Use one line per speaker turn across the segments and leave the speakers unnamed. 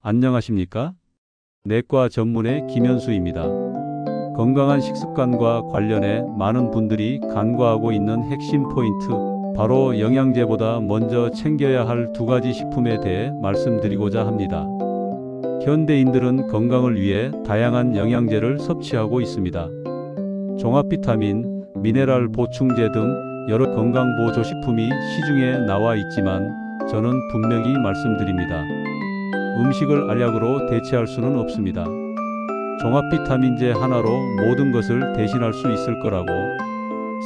안녕하십니까? 내과 전문의 김현수입니다. 건강한 식습관과 관련해 많은 분들이 간과하고 있는 핵심 포인트, 바로 영양제보다 먼저 챙겨야 할 두 가지 식품에 대해 말씀드리고자 합니다. 현대인들은 건강을 위해 다양한 영양제를 섭취하고 있습니다. 종합 비타민, 미네랄 보충제 등 여러 건강보조식품이 시중에 나와 있지만 저는 분명히 말씀드립니다. 음식을 알약으로 대체할 수는 없습니다. 종합 비타민제 하나로 모든 것을 대신할 수 있을 거라고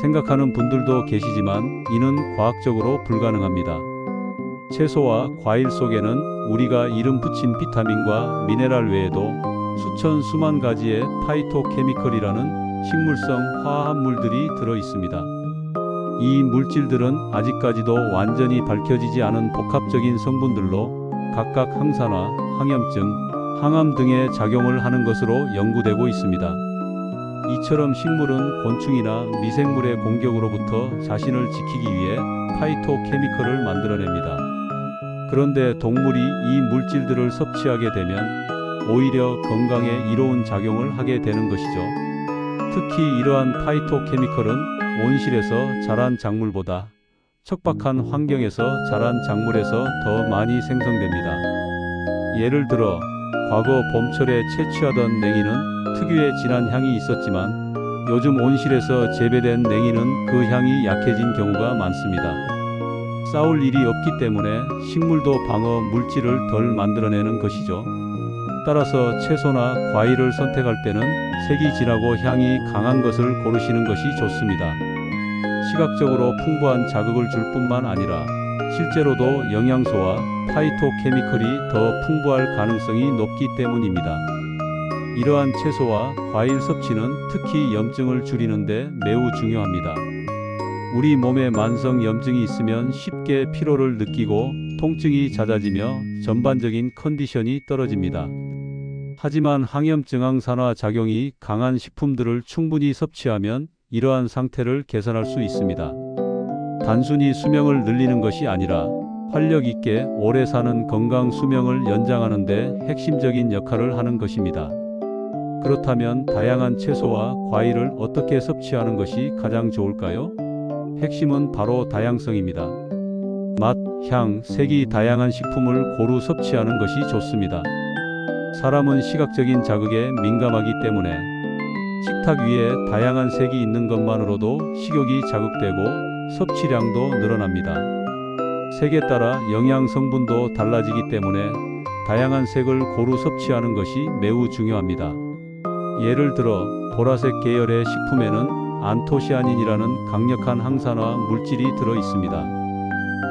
생각하는 분들도 계시지만 이는 과학적으로 불가능합니다. 채소와 과일 속에는 우리가 이름 붙인 비타민과 미네랄 외에도 수천 수만 가지의 파이토케미컬이라는 식물성 화합물들이 들어 있습니다. 이 물질들은 아직까지도 완전히 밝혀지지 않은 복합적인 성분들로 각각 항산화, 항염증, 항암 등의 작용을 하는 것으로 연구되고 있습니다. 이처럼 식물은 곤충이나 미생물의 공격으로부터 자신을 지키기 위해 파이토케미컬을 만들어냅니다. 그런데 동물이 이 물질들을 섭취하게 되면 오히려 건강에 이로운 작용을 하게 되는 것이죠. 특히 이러한 파이토케미컬은 온실에서 자란 작물보다 척박한 환경에서 자란 작물에서 더 많이 생성됩니다. 예를 들어 과거 봄철에 채취하던 냉이는 특유의 진한 향이 있었지만 요즘 온실에서 재배된 냉이는 그 향이 약해진 경우가 많습니다. 싸울 일이 없기 때문에 식물도 방어 물질을 덜 만들어내는 것이죠. 따라서 채소나 과일을 선택할 때는 색이 진하고 향이 강한 것을 고르시는 것이 좋습니다. 시각적으로 풍부한 자극을 줄 뿐만 아니라 실제로도 영양소와 파이토케미컬이 더 풍부할 가능성이 높기 때문입니다. 이러한 채소와 과일 섭취는 특히 염증을 줄이는 데 매우 중요합니다. 우리 몸에 만성 염증이 있으면 쉽게 피로를 느끼고 통증이 잦아지며 전반적인 컨디션이 떨어집니다. 하지만 항염증 항산화 작용이 강한 식품들을 충분히 섭취하면 이러한 상태를 개선할 수 있습니다. 단순히 수명을 늘리는 것이 아니라 활력 있게 오래 사는 건강 수명을 연장하는 데 핵심적인 역할을 하는 것입니다. 그렇다면 다양한 채소와 과일을 어떻게 섭취하는 것이 가장 좋을까요? 핵심은 바로 다양성입니다. 맛, 향, 색이 다양한 식품을 고루 섭취하는 것이 좋습니다. 사람은 시각적인 자극에 민감하기 때문에 식탁 위에 다양한 색이 있는 것만으로도 식욕이 자극되고 섭취량도 늘어납니다. 색에 따라 영양 성분도 달라지기 때문에 다양한 색을 고루 섭취하는 것이 매우 중요합니다. 예를 들어 보라색 계열의 식품에는 안토시아닌이라는 강력한 항산화 물질이 들어 있습니다.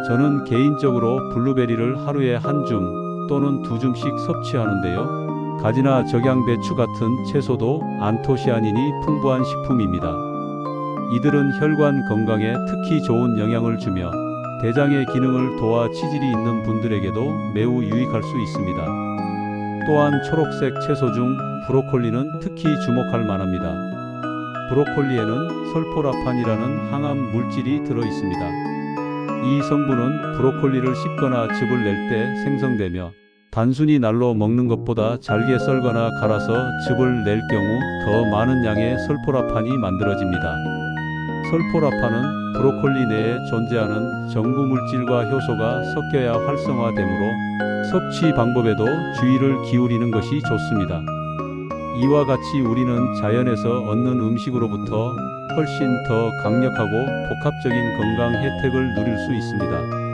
저는 개인적으로 블루베리를 하루에 한 줌 또는 두 줌씩 섭취하는데요. 가지나 적양배추 같은 채소도 안토시아닌이 풍부한 식품입니다. 이들은 혈관 건강에 특히 좋은 영향을 주며 대장의 기능을 도와 치질이 있는 분들에게도 매우 유익할 수 있습니다. 또한 초록색 채소 중 브로콜리는 특히 주목할 만합니다. 브로콜리에는 설포라판이라는 항암 물질이 들어 있습니다. 이 성분은 브로콜리를 씹거나 즙을 낼 때 생성되며 단순히 날로 먹는 것보다 잘게 썰거나 갈아서 즙을 낼 경우 더 많은 양의 설포라판이 만들어집니다. 설포라판은 브로콜리 내에 존재하는 전구물질과 효소가 섞여야 활성화되므로 섭취 방법에도 주의를 기울이는 것이 좋습니다. 이와 같이 우리는 자연에서 얻는 음식으로부터 훨씬 더 강력하고 복합적인 건강 혜택을 누릴 수 있습니다.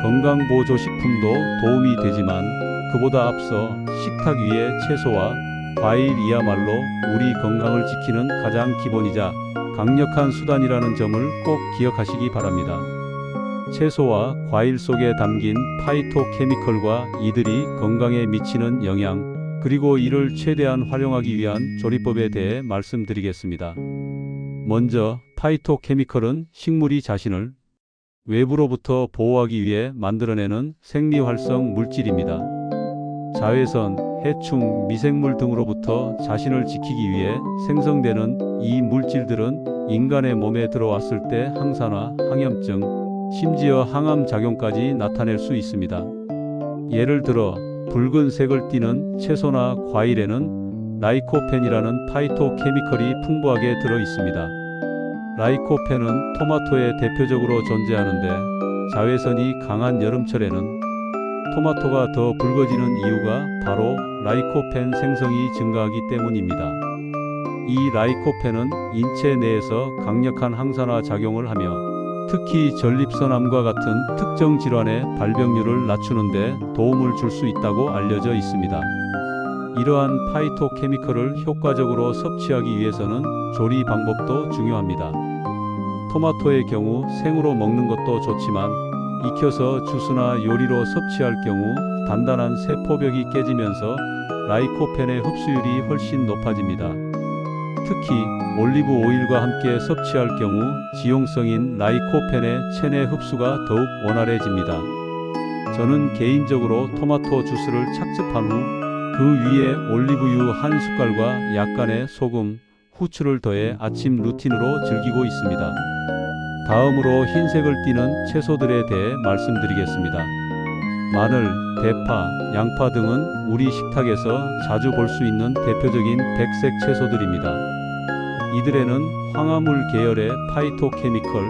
건강보조식품도 도움이 되지만 그보다 앞서 식탁 위의 채소와 과일이야말로 우리 건강을 지키는 가장 기본이자 강력한 수단이라는 점을 꼭 기억하시기 바랍니다. 채소와 과일 속에 담긴 파이토케미컬과 이들이 건강에 미치는 영향, 그리고 이를 최대한 활용하기 위한 조리법에 대해 말씀드리겠습니다. 먼저 파이토케미컬은 식물이 자신을 외부로부터 보호하기 위해 만들어내는 생리활성 물질입니다. 자외선, 해충, 미생물 등으로부터 자신을 지키기 위해 생성되는 이 물질들은 인간의 몸에 들어왔을 때 항산화, 항염증, 심지어 항암 작용까지 나타낼 수 있습니다. 예를 들어 붉은색을 띠는 채소나 과일에는 라이코펜이라는 파이토케미컬이 풍부하게 들어 있습니다. 라이코펜은 토마토에 대표적으로 존재하는데 자외선이 강한 여름철에는 토마토가 더 붉어지는 이유가 바로 라이코펜 생성이 증가하기 때문입니다. 이 라이코펜은 인체 내에서 강력한 항산화 작용을 하며 특히 전립선암과 같은 특정 질환의 발병률을 낮추는 데 도움을 줄 수 있다고 알려져 있습니다. 이러한 파이토케미컬을 효과적으로 섭취하기 위해서는 조리 방법도 중요합니다. 토마토의 경우 생으로 먹는 것도 좋지만 익혀서 주스나 요리로 섭취할 경우 단단한 세포벽이 깨지면서 라이코펜의 흡수율이 훨씬 높아집니다. 특히 올리브 오일과 함께 섭취할 경우 지용성인 라이코펜의 체내 흡수가 더욱 원활해집니다. 저는 개인적으로 토마토 주스를 착즙한 후 그 위에 올리브유 한 숟갈과 약간의 소금, 후추를 더해 아침 루틴으로 즐기고 있습니다. 다음으로 흰색을 띠는 채소들에 대해 말씀드리겠습니다. 마늘, 대파, 양파 등은 우리 식탁에서 자주 볼 수 있는 대표적인 백색 채소들입니다. 이들에는 황화물 계열의 파이토케미컬,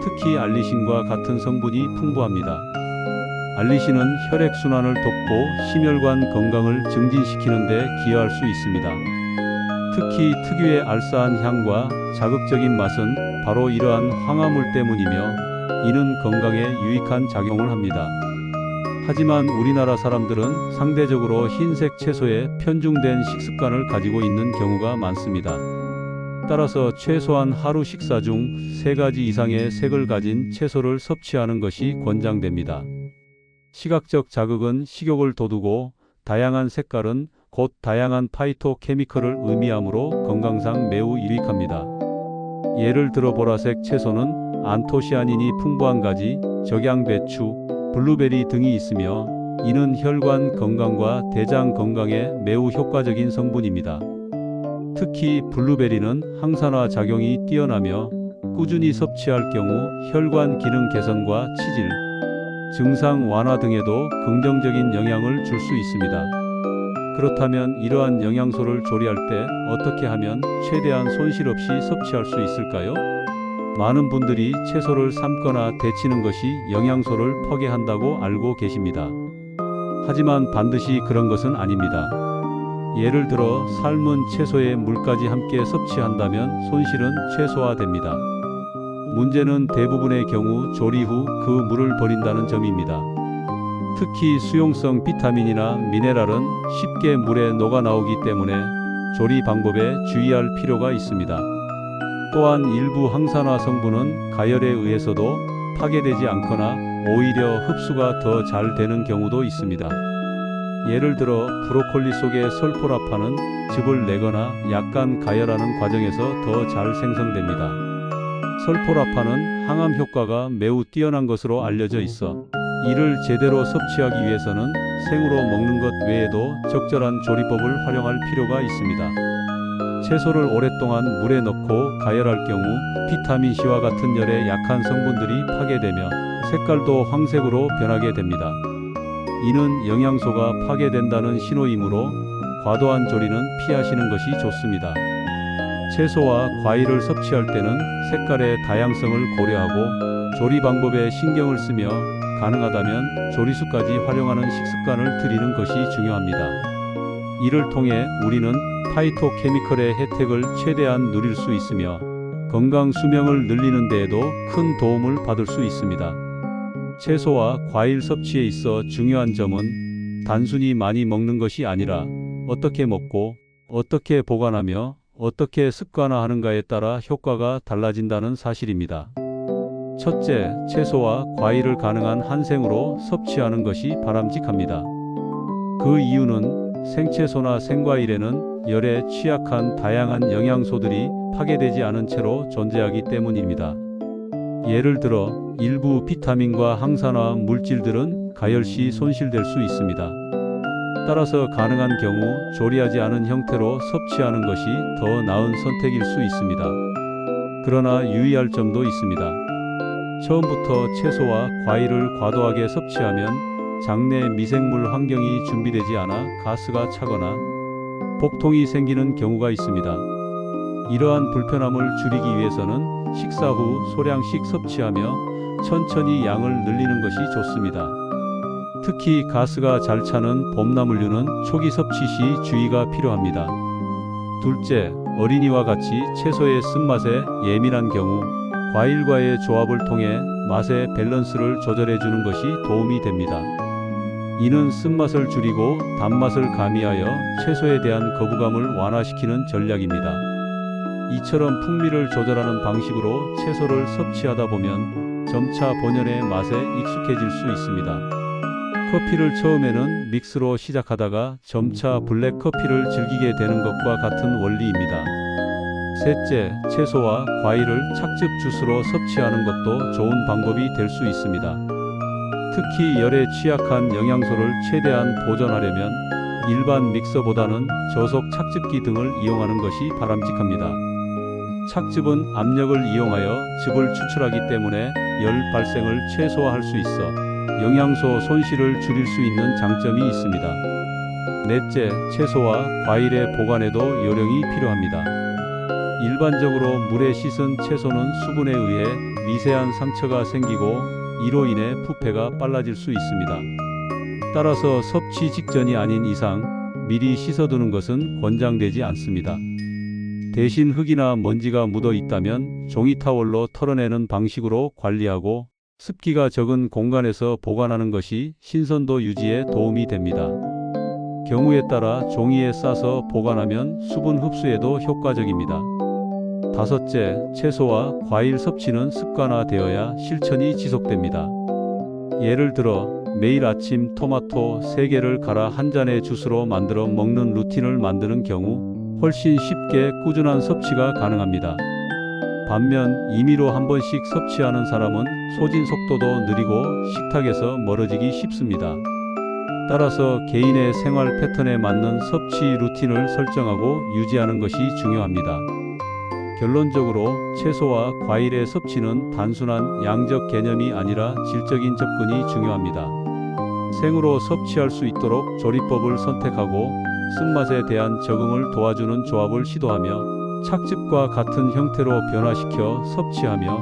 특히 알리신과 같은 성분이 풍부합니다. 알리신은 혈액순환을 돕고 심혈관 건강을 증진시키는 데 기여할 수 있습니다. 특히 특유의 알싸한 향과 자극적인 맛은 바로 이러한 황화물 때문이며 이는 건강에 유익한 작용을 합니다. 하지만 우리나라 사람들은 상대적으로 흰색 채소에 편중된 식습관을 가지고 있는 경우가 많습니다. 따라서 최소한 하루 식사 중 3가지 이상의 색을 가진 채소를 섭취하는 것이 권장됩니다. 시각적 자극은 식욕을 돋우고 다양한 색깔은 곧 다양한 파이토케미컬을 의미하므로 건강상 매우 유익합니다. 예를 들어 보라색 채소는 안토시아닌이 풍부한 가지, 적양배추, 블루베리 등이 있으며 이는 혈관 건강과 대장 건강에 매우 효과적인 성분입니다. 특히 블루베리는 항산화 작용이 뛰어나며 꾸준히 섭취할 경우 혈관 기능 개선과 치질, 증상 완화 등에도 긍정적인 영향을 줄 수 있습니다. 그렇다면 이러한 영양소를 조리할 때 어떻게 하면 최대한 손실 없이 섭취할 수 있을까요? 많은 분들이 채소를 삶거나 데치는 것이 영양소를 포기한다고 알고 계십니다. 하지만 반드시 그런 것은 아닙니다. 예를 들어 삶은 채소에 물까지 함께 섭취한다면 손실은 최소화됩니다. 문제는 대부분의 경우 조리 후 그 물을 버린다는 점입니다. 특히 수용성 비타민이나 미네랄은 쉽게 물에 녹아 나오기 때문에 조리 방법에 주의할 필요가 있습니다. 또한 일부 항산화 성분은 가열에 의해서도 파괴되지 않거나 오히려 흡수가 더 잘 되는 경우도 있습니다. 예를 들어 브로콜리 속의 설포라판은 즙을 내거나 약간 가열하는 과정에서 더 잘 생성됩니다. 설포라판은 항암 효과가 매우 뛰어난 것으로 알려져 있어 이를 제대로 섭취하기 위해서는 생으로 먹는 것 외에도 적절한 조리법을 활용할 필요가 있습니다. 채소를 오랫동안 물에 넣고 가열할 경우 비타민C와 같은 열에 약한 성분들이 파괴되며 색깔도 황색으로 변하게 됩니다. 이는 영양소가 파괴된다는 신호이므로 과도한 조리는 피하시는 것이 좋습니다. 채소와 과일을 섭취할 때는 색깔의 다양성을 고려하고 조리 방법에 신경을 쓰며 가능하다면 조리수까지 활용하는 식습관을 들이는 것이 중요합니다. 이를 통해 우리는 파이토케미컬의 혜택을 최대한 누릴 수 있으며 건강 수명을 늘리는 데에도 큰 도움을 받을 수 있습니다. 채소와 과일 섭취에 있어 중요한 점은 단순히 많이 먹는 것이 아니라 어떻게 먹고 어떻게 보관하며 어떻게 습관화하는가에 따라 효과가 달라진다는 사실입니다. 첫째, 채소와 과일을 가능한 한 생으로 섭취하는 것이 바람직합니다. 그 이유는 생채소나 생과일에는 열에 취약한 다양한 영양소들이 파괴되지 않은 채로 존재하기 때문입니다. 예를 들어 일부 비타민과 항산화 물질들은 가열 시 손실될 수 있습니다. 따라서 가능한 경우 조리하지 않은 형태로 섭취하는 것이 더 나은 선택일 수 있습니다. 그러나 유의할 점도 있습니다. 처음부터 채소와 과일을 과도하게 섭취하면 장내 미생물 환경이 준비되지 않아 가스가 차거나 복통이 생기는 경우가 있습니다. 이러한 불편함을 줄이기 위해서는 식사 후 소량씩 섭취하며 천천히 양을 늘리는 것이 좋습니다. 특히 가스가 잘 차는 봄나물류는 초기 섭취 시 주의가 필요합니다. 둘째, 어린이와 같이 채소의 쓴맛에 예민한 경우 과일과의 조합을 통해 맛의 밸런스를 조절해 주는 것이 도움이 됩니다. 이는 쓴맛을 줄이고 단맛을 가미하여 채소에 대한 거부감을 완화시키는 전략입니다. 이처럼 풍미를 조절하는 방식으로 채소를 섭취하다 보면 점차 본연의 맛에 익숙해질 수 있습니다. 커피를 처음에는 믹스로 시작하다가 점차 블랙 커피를 즐기게 되는 것과 같은 원리입니다. 셋째, 채소와 과일을 착즙 주스로 섭취하는 것도 좋은 방법이 될 수 있습니다. 특히 열에 취약한 영양소를 최대한 보존하려면 일반 믹서보다는 저속 착즙기 등을 이용하는 것이 바람직합니다. 착즙은 압력을 이용하여 즙을 추출하기 때문에 열 발생을 최소화할 수 있어 영양소 손실을 줄일 수 있는 장점이 있습니다. 넷째, 채소와 과일의 보관에도 요령이 필요합니다. 일반적으로 물에 씻은 채소는 수분에 의해 미세한 상처가 생기고 이로 인해 부패가 빨라질 수 있습니다. 따라서 섭취 직전이 아닌 이상 미리 씻어두는 것은 권장되지 않습니다. 대신 흙이나 먼지가 묻어 있다면 종이 타월로 털어내는 방식으로 관리하고 습기가 적은 공간에서 보관하는 것이 신선도 유지에 도움이 됩니다. 경우에 따라 종이에 싸서 보관하면 수분 흡수에도 효과적입니다. 다섯째, 채소와 과일 섭취는 습관화되어야 실천이 지속됩니다. 예를 들어 매일 아침 토마토 3개를 갈아 한 잔의 주스로 만들어 먹는 루틴을 만드는 경우 훨씬 쉽게 꾸준한 섭취가 가능합니다. 반면 임의로 한 번씩 섭취하는 사람은 소진 속도도 느리고 식탁에서 멀어지기 쉽습니다. 따라서 개인의 생활 패턴에 맞는 섭취 루틴을 설정하고 유지하는 것이 중요합니다. 결론적으로 채소와 과일의 섭취는 단순한 양적 개념이 아니라 질적인 접근이 중요합니다. 생으로 섭취할 수 있도록 조리법을 선택하고 쓴맛에 대한 적응을 도와주는 조합을 시도하며 착즙과 같은 형태로 변화시켜 섭취하며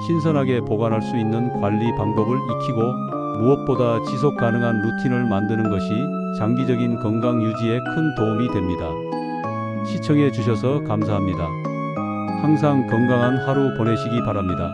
신선하게 보관할 수 있는 관리 방법을 익히고 무엇보다 지속 가능한 루틴을 만드는 것이 장기적인 건강 유지에 큰 도움이 됩니다. 시청해 주셔서 감사합니다. 항상 건강한 하루 보내시기 바랍니다.